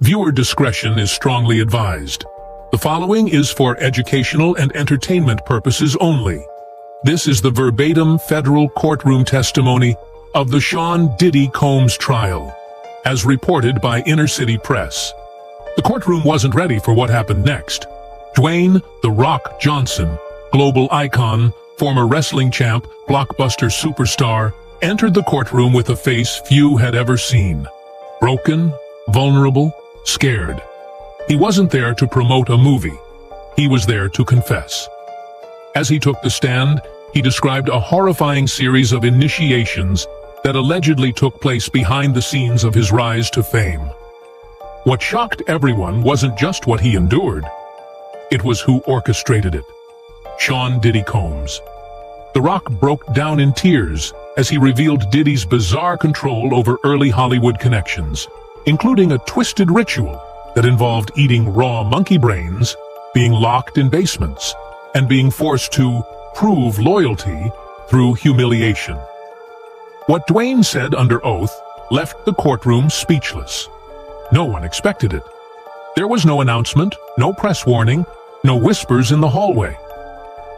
Viewer discretion is strongly advised. The following is for educational and entertainment purposes only. This is the verbatim federal courtroom testimony of the Sean Diddy Combs trial, as reported by Inner City Press. The courtroom wasn't ready for what happened next. Dwayne "The Rock" Johnson, global icon, former wrestling champ, blockbuster superstar, entered the courtroom with a face few had ever seen. Broken, vulnerable, scared. He wasn't there to promote a movie. He was there to confess. As he took the stand, he described a horrifying series of initiations that allegedly took place behind the scenes of his rise to fame. What shocked everyone wasn't just what he endured. It was who orchestrated it. Sean Diddy Combs. The Rock broke down in tears as he revealed Diddy's bizarre control over early Hollywood connections, including a twisted ritual that involved eating raw monkey brains, being locked in basements, and being forced to prove loyalty through humiliation. What Dwayne said under oath left the courtroom speechless. No one expected it. There was no announcement, no press warning, no whispers in the hallway.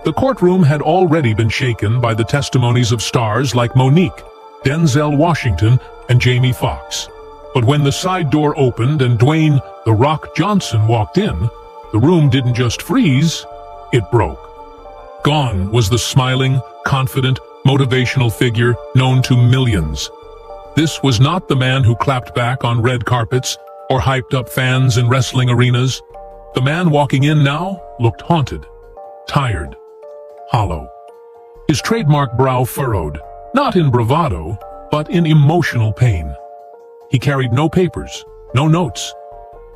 The courtroom had already been shaken by the testimonies of stars like Monique, Denzel Washington, and Jamie Foxx. But when the side door opened and Dwayne "The Rock" Johnson walked in, the room didn't just freeze, it broke. Gone was the smiling, confident, motivational figure known to millions. This was not the man who clapped back on red carpets or hyped up fans in wrestling arenas. The man walking in now looked haunted, tired, hollow. His trademark brow furrowed, not in bravado, but in emotional pain. He carried no papers, no notes,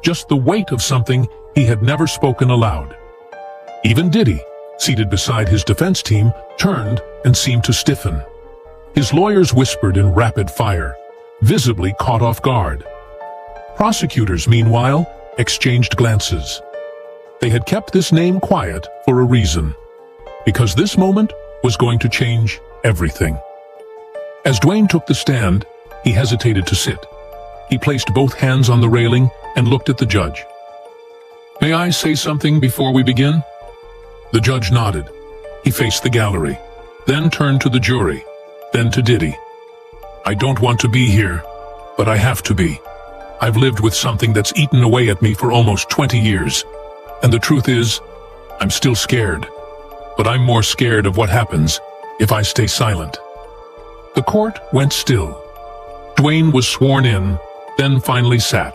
just the weight of something he had never spoken aloud. Even Diddy, seated beside his defense team, turned and seemed to stiffen. His lawyers whispered in rapid fire, visibly caught off guard. Prosecutors, meanwhile, exchanged glances. They had kept this name quiet for a reason, because this moment was going to change everything. As Dwayne took the stand, he hesitated to sit. He placed both hands on the railing and looked at the judge. "May I say something before we begin?" The judge nodded. He faced the gallery, then turned to the jury, then to Diddy. "I don't want to be here, but I have to be. I've lived with something that's eaten away at me for almost 20 years. And the truth is, I'm still scared. But I'm more scared of what happens if I stay silent." The court went still. Dwayne was sworn in, then finally sat.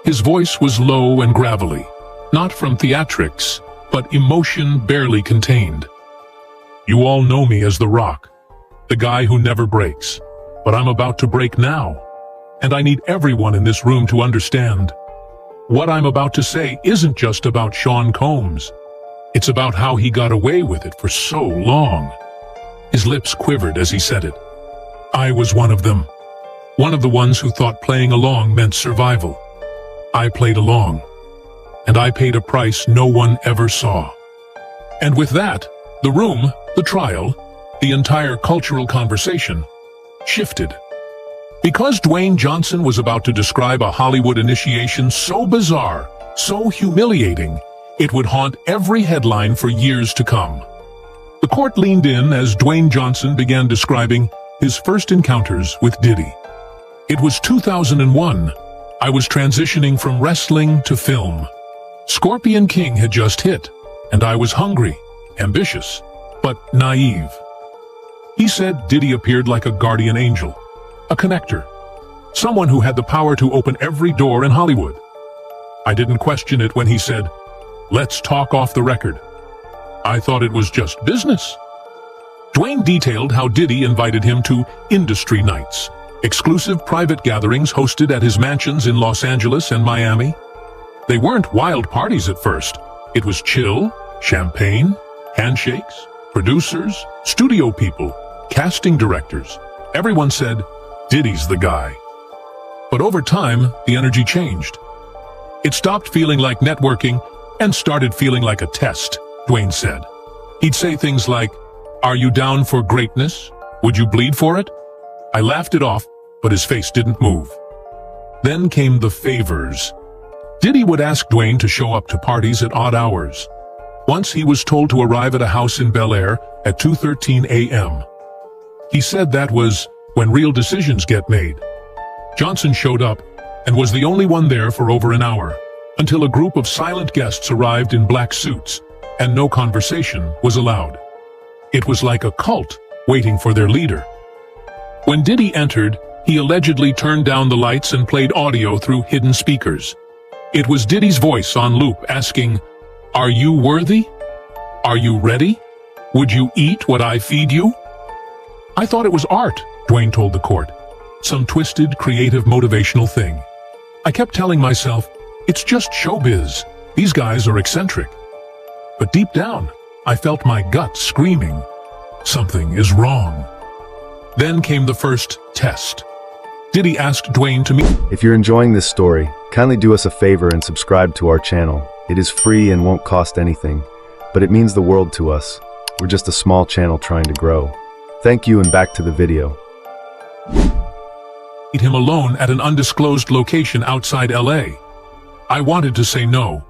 His voice was low and gravelly, not from theatrics, but emotion barely contained. "You all know me as The Rock, the guy who never breaks, but I'm about to break now. And I need everyone in this room to understand. What I'm about to say isn't just about Sean Combs. It's about how he got away with it for so long." His lips quivered as he said it. "I was one of them. One of the ones who thought playing along meant survival. I played along. And I paid a price no one ever saw." And with that, the room, the trial, the entire cultural conversation shifted. Because Dwayne Johnson was about to describe a Hollywood initiation so bizarre, so humiliating, it would haunt every headline for years to come. The court leaned in as Dwayne Johnson began describing his first encounters with Diddy. "It was 2001. I was transitioning from wrestling to film. Scorpion King had just hit, and I was hungry, ambitious, but naive." He said Diddy appeared like a guardian angel, a connector, someone who had the power to open every door in Hollywood. "I didn't question it when he said, 'Let's talk off the record.' I thought it was just business." Dwayne detailed how Diddy invited him to industry nights, exclusive private gatherings hosted at his mansions in Los Angeles and Miami. They weren't wild parties at first. It was chill, champagne, handshakes, producers, studio people, casting directors. Everyone said, "Diddy's the guy." But over time, the energy changed. It stopped feeling like networking and started feeling like a test, Dwayne said. He'd say things like, "Are you down for greatness? Would you bleed for it?" I laughed it off, but his face didn't move. Then came the favors. Diddy would ask Dwayne to show up to parties at odd hours. Once he was told to arrive at a house in Bel Air at 2:13 a.m. He said that was when real decisions get made. Johnson showed up and was the only one there for over an hour, until a group of silent guests arrived in black suits, and no conversation was allowed. It was like a cult waiting for their leader. When Diddy entered, he allegedly turned down the lights and played audio through hidden speakers. It was Diddy's voice on loop asking, "Are you worthy? Are you ready? Would you eat what I feed you?" I thought it was art, Dwayne told the court. Some twisted, creative, motivational thing. I kept telling myself, it's just showbiz. These guys are eccentric. But deep down, I felt my gut screaming, something is wrong. Then came the first test. Diddy asked Dwayne to meet. If you're enjoying this story, kindly do us a favor and subscribe to our channel. It is free and won't cost anything, but it means the world to us. We're just a small channel trying to grow. Thank you, and back to the video. Meet him alone at an undisclosed location outside LA. I wanted to say no,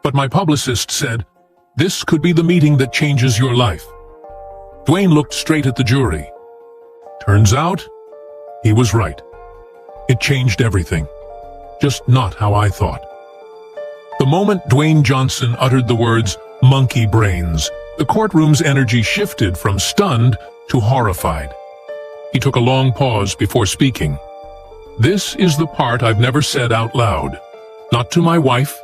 but my publicist said, "This could be the meeting that changes your life." Dwayne looked straight at the jury. Turns out, he was right. It changed everything. Just not how I thought. The moment Dwayne Johnson uttered the words, "monkey brains," the courtroom's energy shifted from stunned to horrified. He took a long pause before speaking. This is the part I've never said out loud. Not to my wife,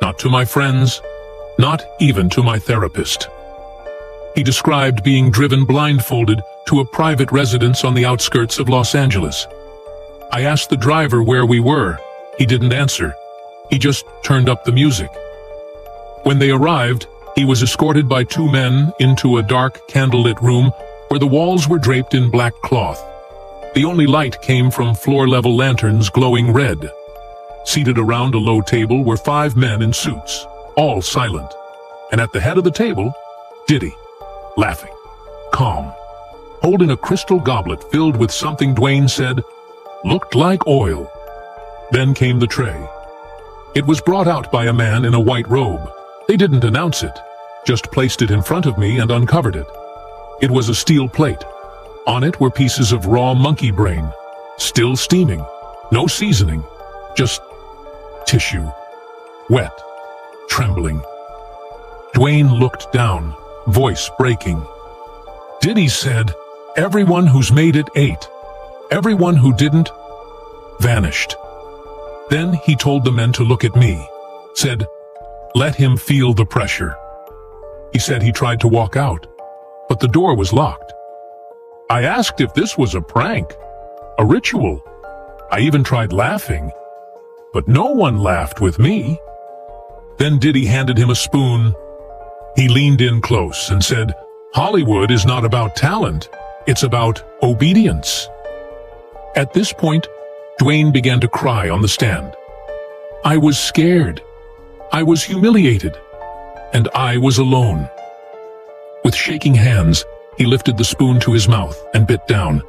not to my friends, not even to my therapist. He described being driven blindfolded to a private residence on the outskirts of Los Angeles. I asked the driver where we were. He didn't answer. He just turned up the music. When they arrived, he was escorted by two men into a dark, candlelit room where the walls were draped in black cloth. The only light came from floor-level lanterns glowing red. Seated around a low table were 5 men in suits, all silent. And at the head of the table, Diddy, laughing, calm, holding a crystal goblet filled with something Dwayne said looked like oil. Then came the tray. It was brought out by a man in a white robe. They didn't announce it, just placed it in front of me and uncovered it. It was a steel plate. On it were pieces of raw monkey brain, still steaming, no seasoning, just tissue, wet, trembling. Dwayne looked down, voice breaking. Diddy said, "Everyone who's made it ate. Everyone who didn't, vanished." Then he told the men to look at me, said, "Let him feel the pressure." He said he tried to walk out, but the door was locked. I asked if this was a prank, a ritual. I even tried laughing, but no one laughed with me. Then Diddy handed him a spoon. He leaned in close and said, "Hollywood is not about talent, it's about obedience." At this point, Dwayne began to cry on the stand. I was scared. I was humiliated. And I was alone. With shaking hands, he lifted the spoon to his mouth and bit down.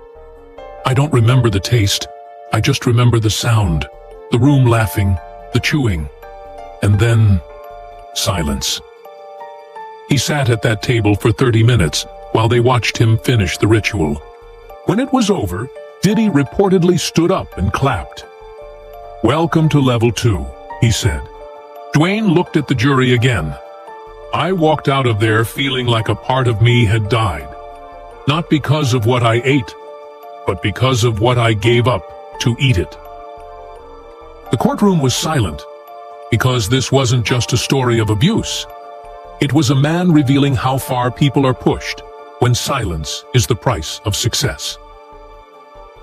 I don't remember the taste. I just remember the sound, the room laughing, the chewing, and then silence. He sat at that table for 30 minutes while they watched him finish the ritual. When it was over, Diddy reportedly stood up and clapped. "Welcome to level 2, he said. Dwayne looked at the jury again. I walked out of there feeling like a part of me had died. Not because of what I ate, but because of what I gave up to eat it. The courtroom was silent, because this wasn't just a story of abuse. It was a man revealing how far people are pushed when silence is the price of success.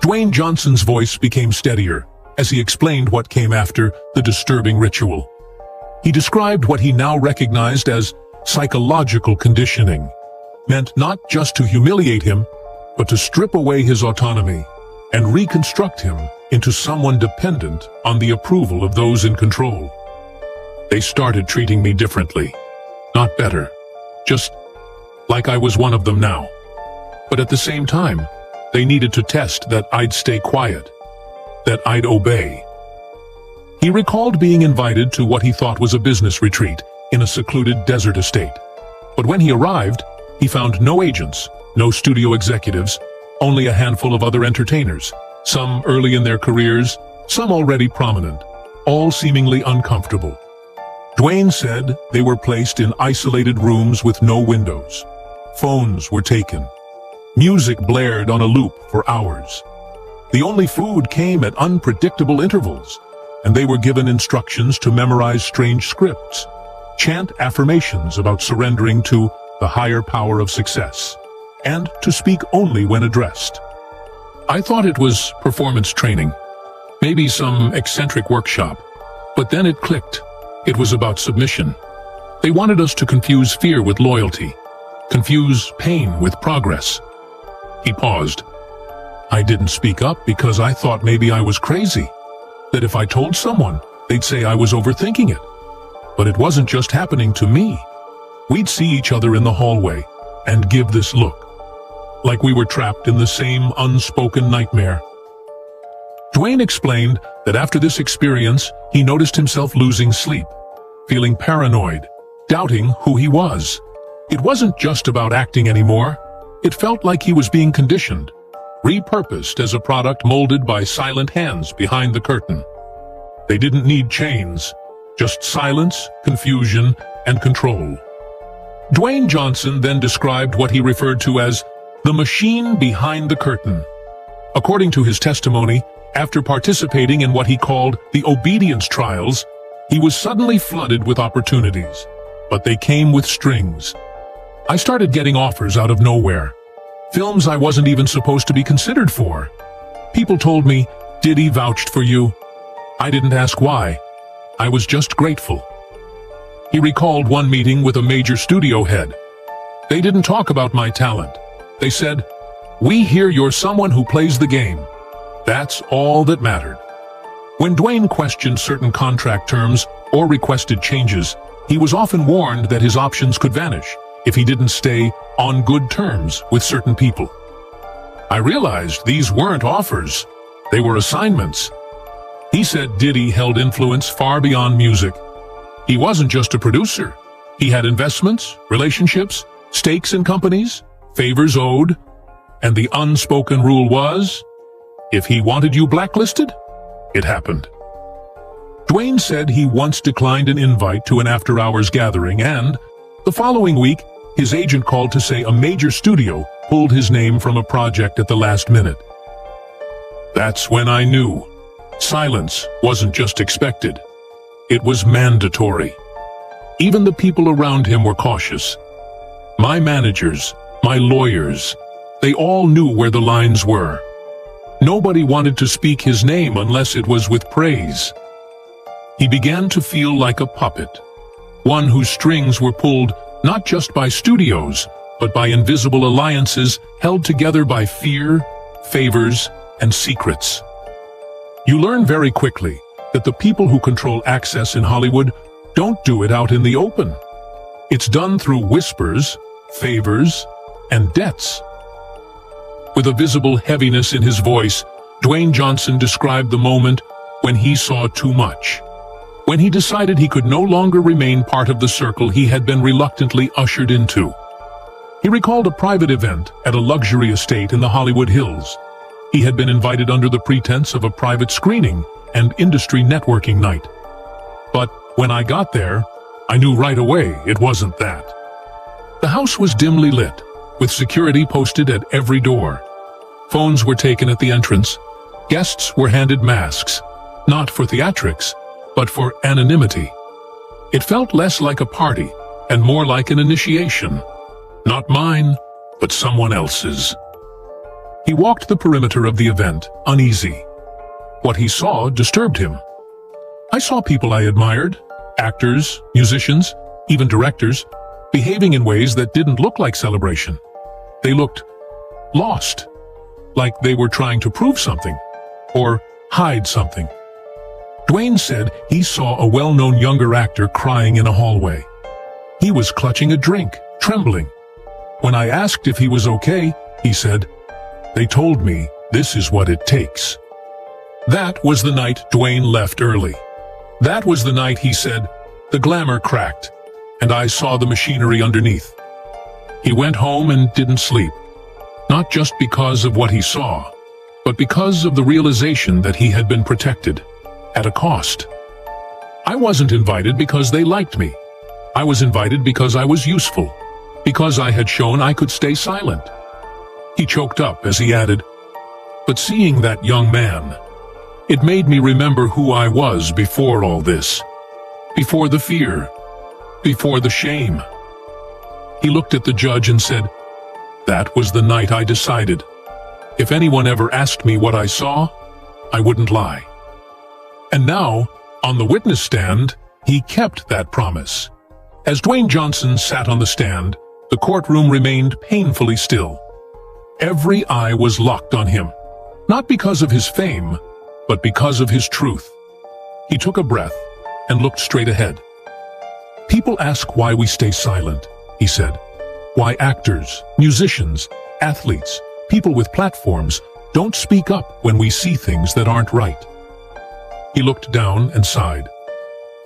Dwayne Johnson's voice became steadier as he explained what came after the disturbing ritual. He described what he now recognized as psychological conditioning, meant not just to humiliate him, but to strip away his autonomy and reconstruct him into someone dependent on the approval of those in control. They started treating me differently, not better, just like I was one of them now. But at the same time, they needed to test that I'd stay quiet, that I'd obey. He He recalled being invited to what he thought was a business retreat in a secluded desert estate. But when he arrived, he found no agents, no studio executives, only a handful of other entertainers, some early in their careers, some already prominent, all seemingly uncomfortable. Dwayne said they were placed in isolated rooms with no windows. Phones were taken. Music blared on a loop for hours. The only food came at unpredictable intervals, and they were given instructions to memorize strange scripts, chant affirmations about surrendering to the higher power of success, and to speak only when addressed. I thought it was performance training, maybe some eccentric workshop, but then it clicked. It was about submission. They wanted us to confuse fear with loyalty, confuse pain with progress. He paused. I didn't speak up because I thought maybe I was crazy, that if I told someone, they'd say I was overthinking it. But it wasn't just happening to me. We'd see each other in the hallway and give this look, like we were trapped in the same unspoken nightmare. Dwayne explained that after this experience, he noticed himself losing sleep, feeling paranoid, doubting who he was. It wasn't just about acting anymore. It felt like he was being conditioned, repurposed as a product molded by silent hands behind the curtain. They didn't need chains, just silence, confusion, and control. Dwayne Johnson then described what he referred to as the machine behind the curtain. According to his testimony, after participating in what he called the obedience trials, he was suddenly flooded with opportunities, but they came with strings. I started getting offers out of nowhere, films I wasn't even supposed to be considered for. People told me, Diddy vouched for you. I didn't ask why. I was just grateful. He recalled one meeting with a major studio head. They didn't talk about my talent. They said, "We hear you're someone who plays the game." That's all that mattered. When Dwayne questioned certain contract terms or requested changes, he was often warned that his options could vanish if he didn't stay on good terms with certain people. I realized these weren't offers, they were assignments. He said Diddy held influence far beyond music. He wasn't just a producer. He had investments, relationships, stakes in companies, favors owed, and the unspoken rule was, if he wanted you blacklisted, it happened. Dwayne said he once declined an invite to an after-hours gathering and, the following week, his agent called to say a major studio pulled his name from a project at the last minute. That's when I knew. Silence wasn't just expected. It was mandatory. Even the people around him were cautious. My managers, my lawyers, they all knew where the lines were. Nobody wanted to speak his name unless it was with praise. He began to feel like a puppet, one whose strings were pulled not just by studios, but by invisible alliances held together by fear, favors, and secrets. You learn very quickly that the people who control access in Hollywood don't do it out in the open. It's done through whispers, favors, and debts. With a visible heaviness in his voice, Dwayne Johnson described the moment when he saw too much, when he decided he could no longer remain part of the circle he had been reluctantly ushered into. He recalled a private event at a luxury estate in the Hollywood Hills. He had been invited under the pretense of a private screening and industry networking night. But when I got there, I knew right away it wasn't that. The house was dimly lit, with security posted at every door. Phones were taken at the entrance. Guests were handed masks, not for theatrics, but for anonymity. It felt less like a party and more like an initiation. Not mine, but someone else's. He walked the perimeter of the event, uneasy. What he saw disturbed him. I saw people I admired, actors, musicians, even directors, behaving in ways that didn't look like celebration. They looked lost, like they were trying to prove something, or hide something. Dwayne said he saw a well-known younger actor crying in a hallway. He was clutching a drink, trembling. When I asked if he was okay, he said, "They told me this is what it takes." That was the night Dwayne left early. That was the night, he said, the glamour cracked, and I saw the machinery underneath. He went home and didn't sleep, not just because of what he saw, but because of the realization that he had been protected, at a cost. I wasn't invited because they liked me. I was invited because I was useful, because I had shown I could stay silent. He choked up as he added, "But seeing that young man, it made me remember who I was before all this, before the fear, before the shame." He looked at the judge and said, "That was the night I decided. If anyone ever asked me what I saw, I wouldn't lie." And now, on the witness stand, he kept that promise. As Dwayne Johnson sat on the stand, the courtroom remained painfully still. Every eye was locked on him, not because of his fame, but because of his truth. He took a breath and looked straight ahead. "People ask why we stay silent," he said. "Why actors, musicians, athletes, people with platforms don't speak up when we see things that aren't right." He looked down and sighed.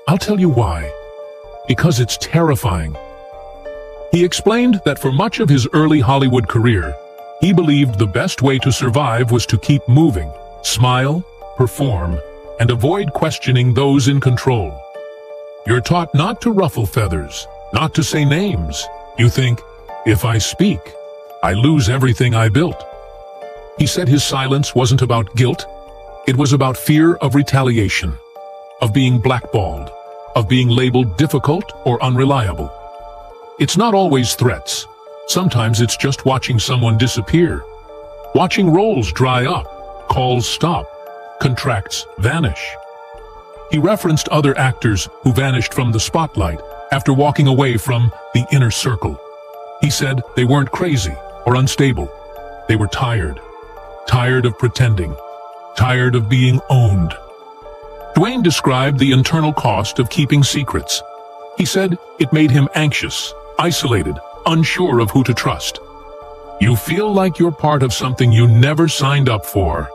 "I'll tell you why. Because it's terrifying." He explained that for much of his early Hollywood career, he believed the best way to survive was to keep moving, smile, perform, and avoid questioning those in control. You're taught not to ruffle feathers, not to say names. You think, if I speak, I lose everything I built. He said his silence wasn't about guilt. It was about fear of retaliation, of being blackballed, of being labeled difficult or unreliable. It's not always threats. Sometimes it's just watching someone disappear, watching roles dry up, calls stop, contracts vanish. He referenced other actors who vanished from the spotlight after walking away from the inner circle. He said they weren't crazy or unstable. They were tired. Tired of pretending. Tired of being owned. Dwayne described the internal cost of keeping secrets. He said it made him anxious, isolated, unsure of who to trust. You feel like you're part of something you never signed up for.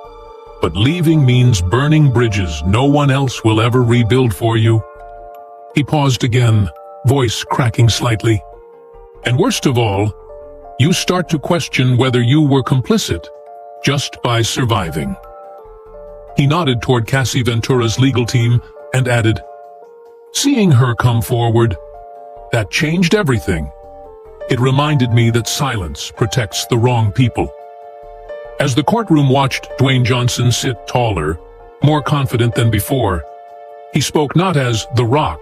But leaving means burning bridges no one else will ever rebuild for you. He paused again, voice cracking slightly. And worst of all, you start to question whether you were complicit just by surviving. He nodded toward Cassie Ventura's legal team and added, "Seeing her come forward, that changed everything. It reminded me that silence protects the wrong people." As the courtroom watched Dwayne Johnson sit taller, more confident than before, he spoke not as The Rock,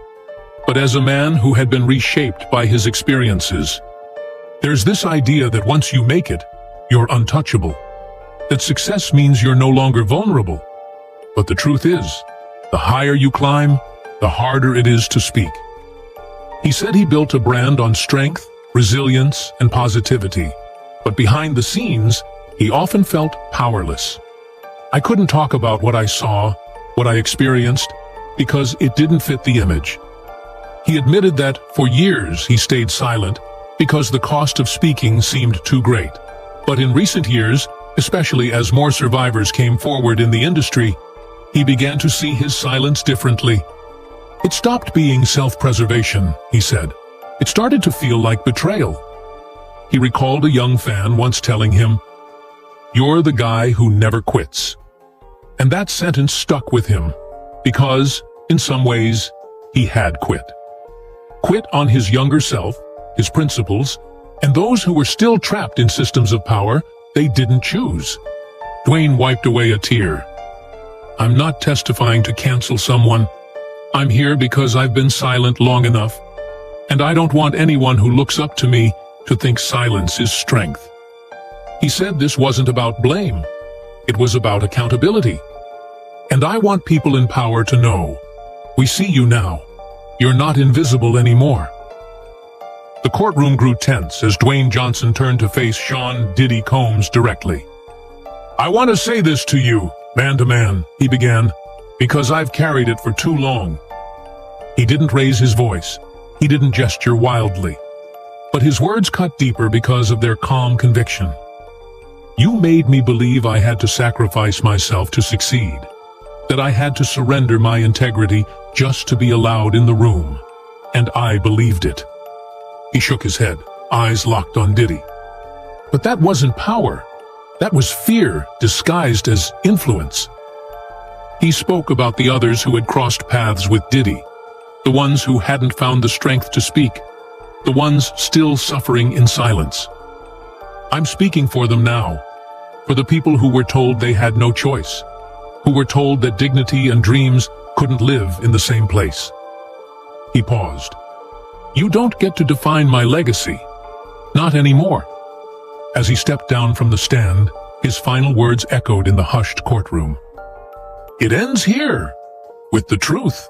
but as a man who had been reshaped by his experiences. There's this idea that once you make it, you're untouchable, that success means you're no longer vulnerable. But the truth is, the higher you climb, the harder it is to speak. He said he built a brand on strength, resilience, and positivity, but behind the scenes, he often felt powerless. "I couldn't talk about what I saw, what I experienced, because it didn't fit the image." He admitted that for years he stayed silent because the cost of speaking seemed too great. But in recent years, especially as more survivors came forward in the industry, he began to see his silence differently. It stopped being self-preservation, he said. It started to feel like betrayal. He recalled a young fan once telling him, "You're the guy who never quits." And that sentence stuck with him, because, in some ways, he had quit. Quit on his younger self, his principles, and those who were still trapped in systems of power they didn't choose. Dwayne wiped away a tear. "I'm not testifying to cancel someone. I'm here because I've been silent long enough, and I don't want anyone who looks up to me to think silence is strength." He said this wasn't about blame. It was about accountability. "And I want people in power to know, we see you now. You're not invisible anymore." The courtroom grew tense as Dwayne Johnson turned to face Sean "Diddy" Combs directly. "I want to say this to you, man to man," he began, "because I've carried it for too long." He didn't raise his voice. He didn't gesture wildly. But his words cut deeper because of their calm conviction. "You made me believe I had to sacrifice myself to succeed, that I had to surrender my integrity just to be allowed in the room, and I believed it. He shook his head, eyes locked on Diddy. But that wasn't power. That was fear disguised as influence. He spoke about the others who had crossed paths with Diddy, the ones who hadn't found the strength to speak, the ones still suffering in silence. I'm speaking for them now, for the people who were told they had no choice, who were told that dignity and dreams couldn't live in the same place. He paused. You don't get to define my legacy. Not anymore. As he stepped down from the stand, his final words echoed in the hushed courtroom. It ends here, with the truth.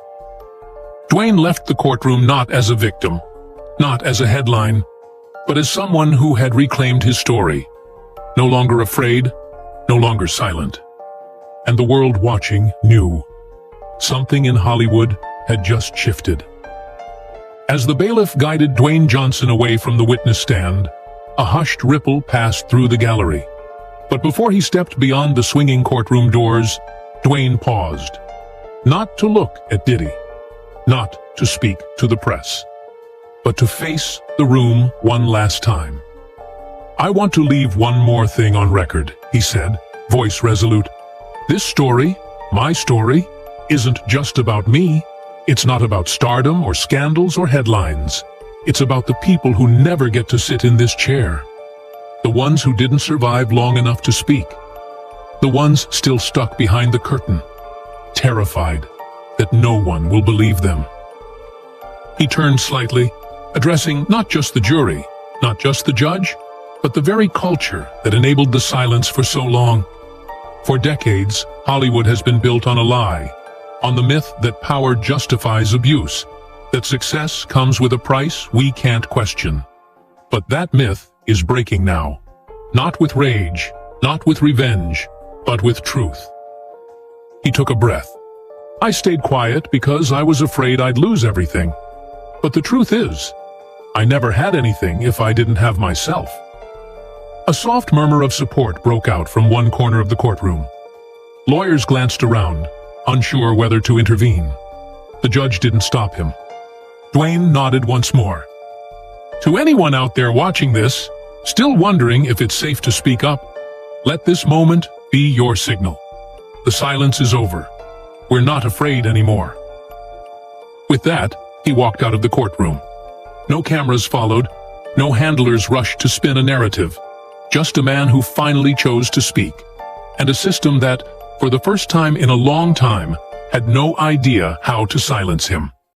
Dwayne left the courtroom not as a victim, not as a headline, but as someone who had reclaimed his story, no longer afraid, no longer silent. And the world watching knew. Something in Hollywood had just shifted. As the bailiff guided Dwayne Johnson away from the witness stand, a hushed ripple passed through the gallery. But before he stepped beyond the swinging courtroom doors, Dwayne paused. Not to look at Diddy, not to speak to the press, but to face the room one last time. I want to leave one more thing on record, he said, voice resolute. This story, my story, isn't just about me. It's not about stardom or scandals or headlines. It's about the people who never get to sit in this chair. The ones who didn't survive long enough to speak. The ones still stuck behind the curtain, terrified that no one will believe them. He turned slightly, addressing not just the jury, not just the judge, but the very culture that enabled the silence for so long. For decades, Hollywood has been built on a lie, on the myth that power justifies abuse, that success comes with a price we can't question. But that myth is breaking now. Not with rage, not with revenge, but with truth. He took a breath. I stayed quiet because I was afraid I'd lose everything. But the truth is, I never had anything if I didn't have myself. A soft murmur of support broke out from one corner of the courtroom. Lawyers glanced around, unsure whether to intervene. The judge didn't stop him. Dwayne nodded once more. To anyone out there watching this, still wondering if it's safe to speak up, let this moment be your signal. The silence is over. We're not afraid anymore. With that, he walked out of the courtroom. No cameras followed, no handlers rushed to spin a narrative. Just a man who finally chose to speak, and a system that, for the first time in a long time, had no idea how to silence him.